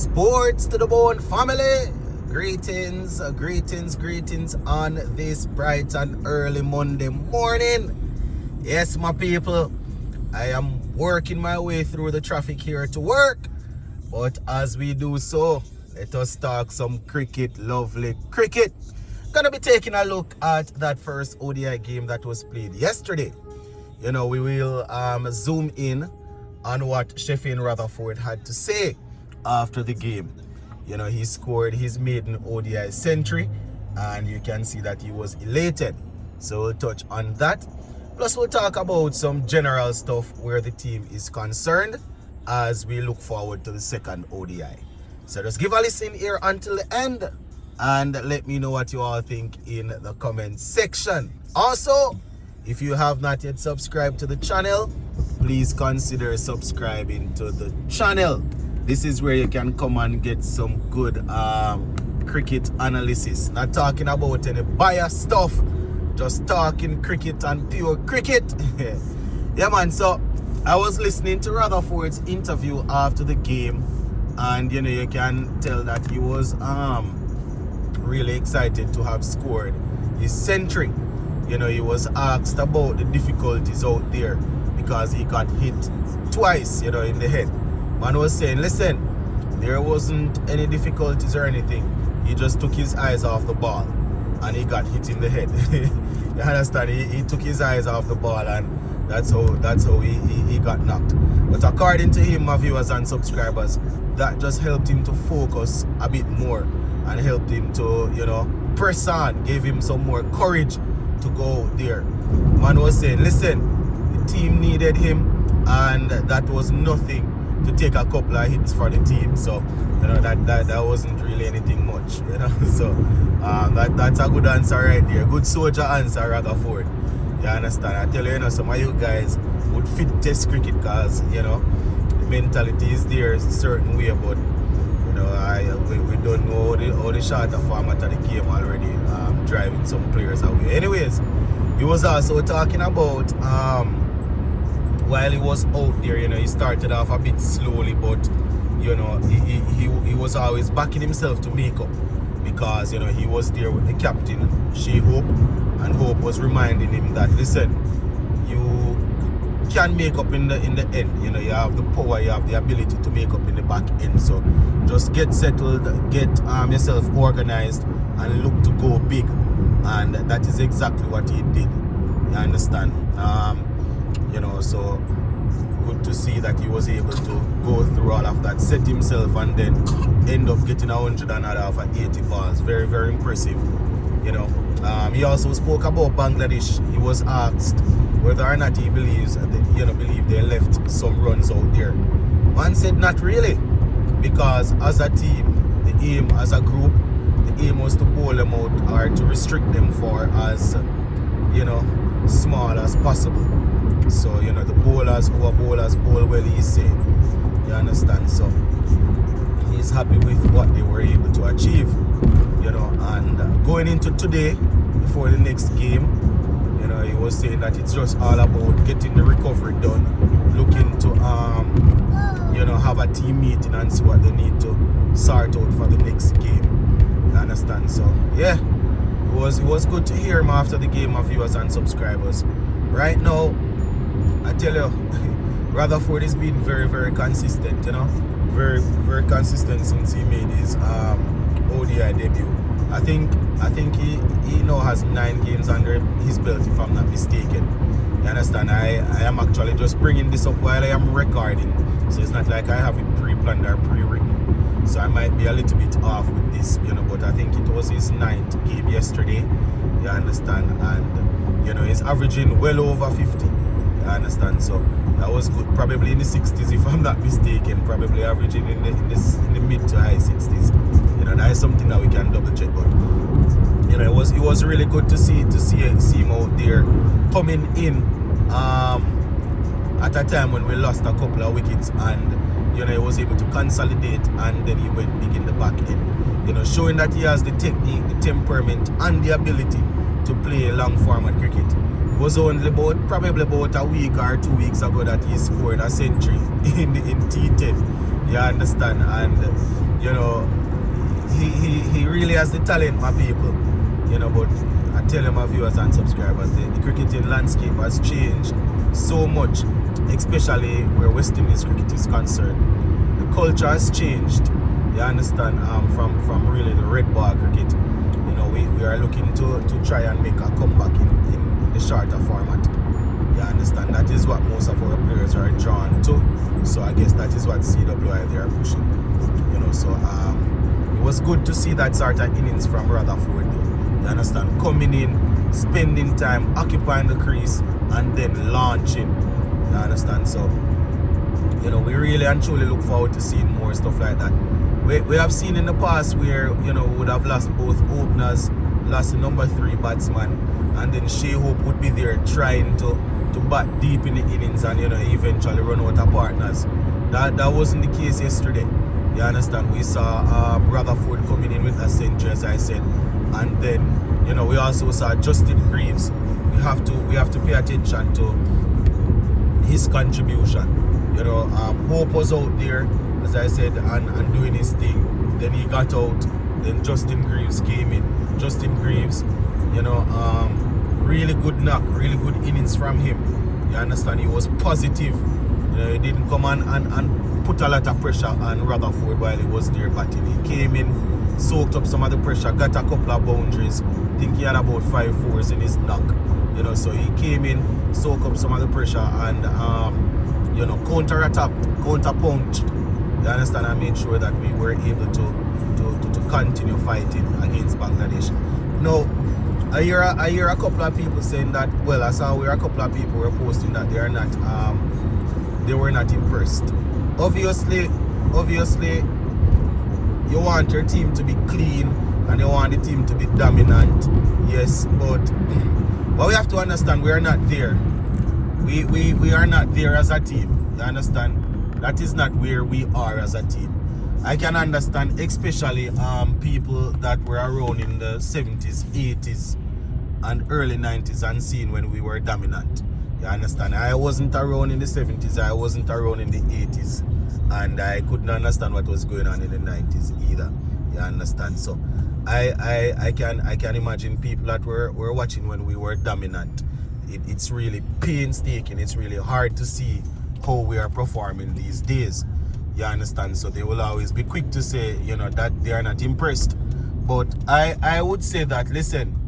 Sports to the Bone family. Greetings on this bright and early Monday morning. Yes, my people, I am working my way through the traffic here to work. But as we do so, let us talk some cricket, lovely cricket. Gonna be taking a look at that first ODI game that was played yesterday. We will zoom in on what Shai Hope and Rutherford had to say after the game. He scored his maiden ODI century, and you can see that he was elated. So we'll touch on that. Plus we'll talk about some general stuff where the team is concerned as we look forward to the second ODI. So just give a listen here until the end and let me know what you all think in the comment section. Also, if you have not yet subscribed to the channel, please consider subscribing to the channel. This is where you can come and get some good cricket analysis. Not talking about any biased stuff, just talking cricket and pure cricket. Yeah, man. So I was listening to Rutherford's interview after the game, and you can tell that he was really excited to have scored his century. He was asked about the difficulties out there because he got hit twice, in the head. Man was saying, listen, there wasn't any difficulties or anything. He just took his eyes off the ball and he got hit in the head. You understand? He took his eyes off the ball, and that's how he got knocked. But according to him, my viewers and subscribers, that just helped him to focus a bit more and helped him to, press on, gave him some more courage to go there. Man was saying, listen, the team needed him, and that was nothing to take a couple of hits for the team. So that wasn't really anything much. So that's a good answer right there. Good soldier answer, Rutherford. You understand? I tell you, some of you guys would fit test cricket because the mentality is there a certain way, but we don't know how the shorter format of the game already driving some players away. Anyways, he was also talking about while he was out there, he started off a bit slowly, but he was always backing himself to make up because he was there with the captain Shai Hope, and Hope was reminding him that, listen, you can make up in the end. You have the power, you have the ability to make up in the back end. So just get settled, get yourself organized, and look to go big. And that is exactly what he did. You understand? So good to see that he was able to go through all of that, set himself, and then end up getting 100 and off at 80 balls. Very, very impressive. He also spoke about Bangladesh. He was asked whether or not he believes believe they left some runs out there. Man said not really, because as a team, the aim as a group, the aim was to bowl them out or to restrict them for as small as possible. So the bowlers who are bowlers bowl well, he's saying. You understand? So he's happy with what they were able to achieve. And going into today, before the next game, he was saying that it's just all about getting the recovery done, looking to have a team meeting and see what they need to sort out for the next game. You understand? So yeah, it was good to hear him after the game, my viewers and subscribers. Right now, I tell you, Rutherford has been very, very consistent, very, very consistent since he made his ODI debut. I think he now has 9 games under his belt, if I'm not mistaken. You understand? I am actually just bringing this up while I am recording, so it's not like I have it pre-planned or pre-written. So I might be a little bit off with this, but I think it was his 9th game yesterday. You understand? And he's averaging well over 50. You understand? So that was good. Probably in the 60s, if I'm not mistaken. Probably averaging in the mid to high 60s. That is something that we can double check. But it was really good to see him out there coming in at a time when we lost a couple of wickets, and he was able to consolidate, and then he went big in the back end. Showing that he has the technique, the temperament, and the ability to play long format cricket. It was only probably about a week or 2 weeks ago that he scored a century in T10. You understand? And you know, he really has the talent, my people. You know, but I tell you, my viewers and subscribers, the cricketing landscape has changed so much, especially where West Indies cricket is concerned. The culture has changed. You understand? From really the red ball cricket. You know, we are looking to try and make a comeback in the shorter format. You understand? That is what most of our players are drawn to. So I guess that is what CWI they are pushing. You know, so it was good to see that sort of innings from Rutherford. You understand? Coming in, spending time, occupying the crease, and then launching. You understand? So, you know, we really and truly look forward to seeing more stuff like that. We have seen in the past where, you know, we would have lost both openers, lost the number 3 batsman, and then Shai Hope would be there trying to bat deep in the innings and, you know, eventually run out of partners. That wasn't the case yesterday. You understand? We saw Rutherford coming in with a century, as I said, and then, you know, we also saw Justin Greaves. We have to pay attention to his contribution. You know, Hope was out there, as I said, and doing his thing. Then he got out. Then Justin Greaves came in. Justin Greaves, you know, really good knock, really good innings from him. You understand? He was positive. You know, he didn't come and put a lot of pressure on Rutherford while he was there batting. He came in, soaked up some of the pressure, got a couple of boundaries. I think he had about 5 fours in his knock. You know, so he came in, soaked up some of the pressure and you know, counter-attack, counter-punched. You understand? I made sure that we were able to continue fighting against Bangladesh. Now, I hear a couple of people saying that, well, I saw where a couple of people were posting that they were not impressed. Obviously, you want your team to be clean and you want the team to be dominant. Yes, but we have to understand we are not there. We are not there as a team. You understand? That is not where we are as a team. I can understand, especially people that were around in the 70s, 80s, and early 90s and seeing when we were dominant. You understand? I wasn't around in the 70s, I wasn't around in the 80s, and I couldn't understand what was going on in the 90s either. You understand? So I can imagine people that were watching when we were dominant. It's really painstaking. It's really hard to see how we are performing these days. You understand? So they will always be quick to say, you know, that they are not impressed. But I would say that, listen,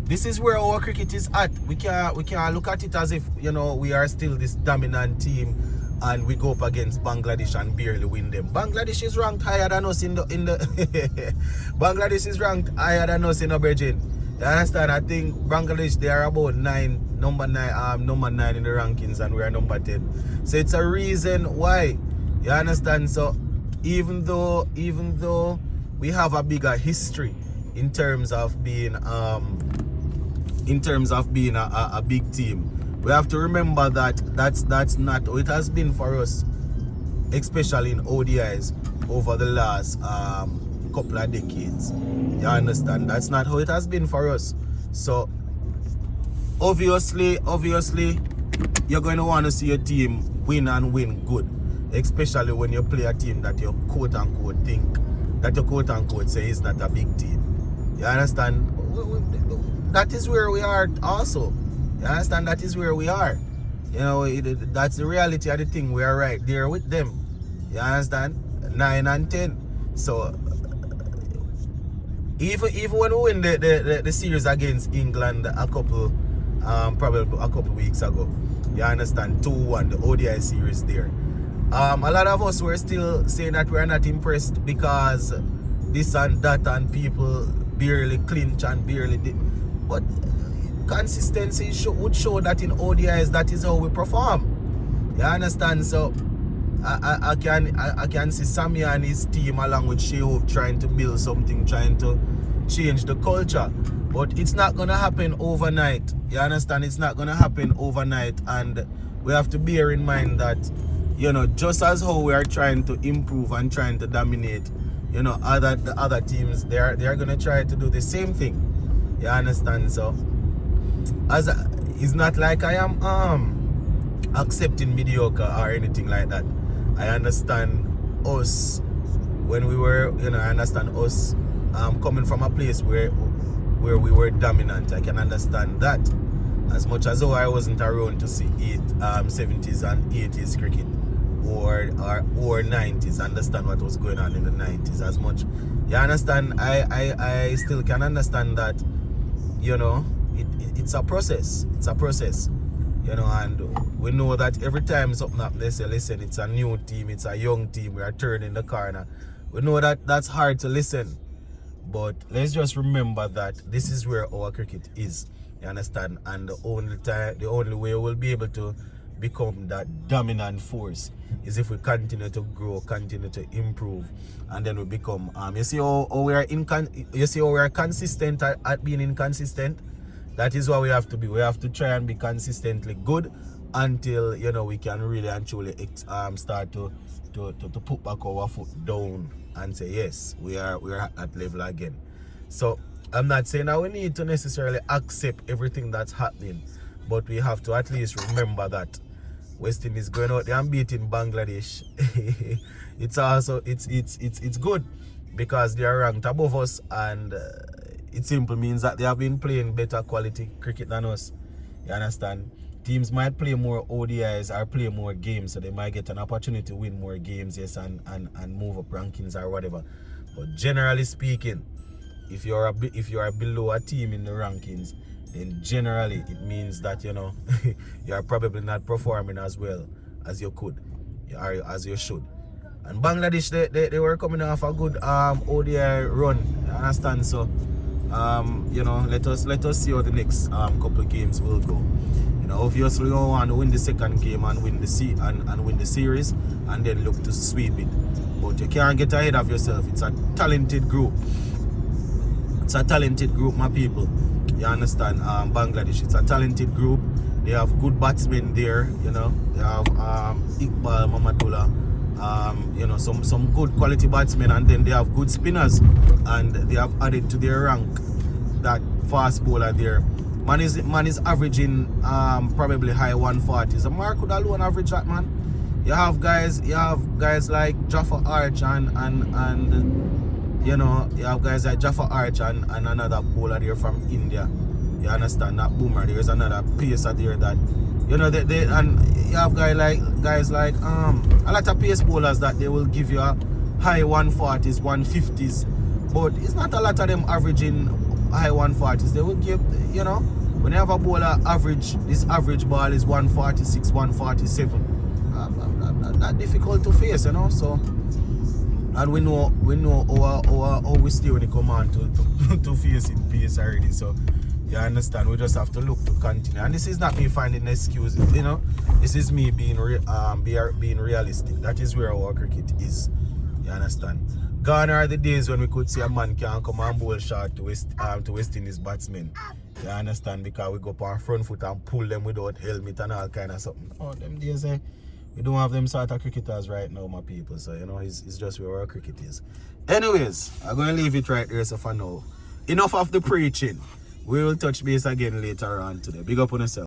this is where our cricket is at. We can't look at it as if, you know, we are still this dominant team and we go up against Bangladesh and barely win them. Bangladesh is ranked higher than us in the Bangladesh is ranked higher than us in the Virgin. You understand? I think Bangladesh, they are about number 9 in the rankings, and we are number 10. So it's a reason why. You understand? So even though we have a bigger history in terms of being a big team, we have to remember that that's not how it has been for us, especially in ODIs over the last couple of decades. You understand? That's not how it has been for us. So obviously you're going to want to see your team win and win good, especially when you play a team that you quote unquote say is not a big team. You understand? That is where we are also. You understand? That is where we are. You know, that's the reality of the thing. We are right there with them. You understand? 9 and 10. So even when we win the series against England probably a couple weeks ago, you understand, 2-1, the ODI series there. A lot of us were still saying that we're not impressed because this and that and people barely clinch and barely did. But consistency would show that in ODIs that is how we perform. You understand? So I can see Sammy and his team along with Shai Hope trying to build something, trying to change the culture. But it's not gonna happen overnight. You understand? It's not gonna happen overnight, and we have to bear in mind that, you know, just as how we are trying to improve and trying to dominate, you know, the other teams, they are gonna try to do the same thing. You understand? So it's not like I am accepting mediocre or anything like that. I understand us when we were, I understand us coming from a place where we were dominant. I can understand that. As much as though I wasn't around to see 70s and 80s cricket or 90s, understand what was going on in the 90s as much. You understand? I still can understand that, it's a process. It's a process. And we know that every time something happens, they say, listen, it's a new team, it's a young team, we are turning the corner. We know that that's hard to listen. But let's just remember that this is where our cricket is. You understand? And the only way we'll be able to become that dominant force is if we continue to grow, continue to improve, and then we become you see how we are consistent at being inconsistent. That is what we have to be. We have to try and be consistently good until we can really and truly start to put back our foot down and say yes, we are at that level again. So I'm not saying that we need to necessarily accept everything that's happening, but we have to at least remember that West Indies going out there and beating Bangladesh. It's good because they are ranked above us, and it simply means that they have been playing better quality cricket than us. You understand? Teams might play more ODIs or play more games, so they might get an opportunity to win more games, yes, and move up rankings or whatever. But generally speaking, if you are below a team in the rankings, then generally it means that you are probably not performing as well as you could or as you should. And Bangladesh, they were coming off a good ODI run. You understand? So let us see how the next couple of games will go. Obviously we want to win the second game and win the series and then look to sweep it. But you can't get ahead of yourself. It's a talented group. It's a talented group, my people. You understand? Bangladesh, it's a talented group. They have good batsmen there, They have Iqbal, Mamadullah, some good quality batsmen, and then they have good spinners, and they have added to their rank that fast bowler there. Man is averaging probably high 140s. A Mark could alone average that, man. You have guys like Jaffa Arch and you have guys like Jaffa Arch and another bowler there from India. You understand that boomer? There's another pacer there that they and you have guys like a lot of pace bowlers that they will give you a high 140s, 150s, but it's not a lot of them averaging high 140s. They will give when you have a bowler this average ball is 146, 147. Not difficult to face, so. And we know how we stay when it come on to facing pace already. So you understand, we just have to look to continue. And this is not me finding excuses, This is me being realistic. That is where our cricket is. You understand? Gone are the days when we could see a man can come and bowl short to West Indies batsmen. You understand? Because we go up on front foot and pull them without helmet and all kind of something. Oh, them days we don't have them sort of cricketers right now, my people. So, it's just where our cricket is. Anyways, I'm going to leave it right there so for now. Enough of the preaching. We will touch base again later on today. Big up on yourself.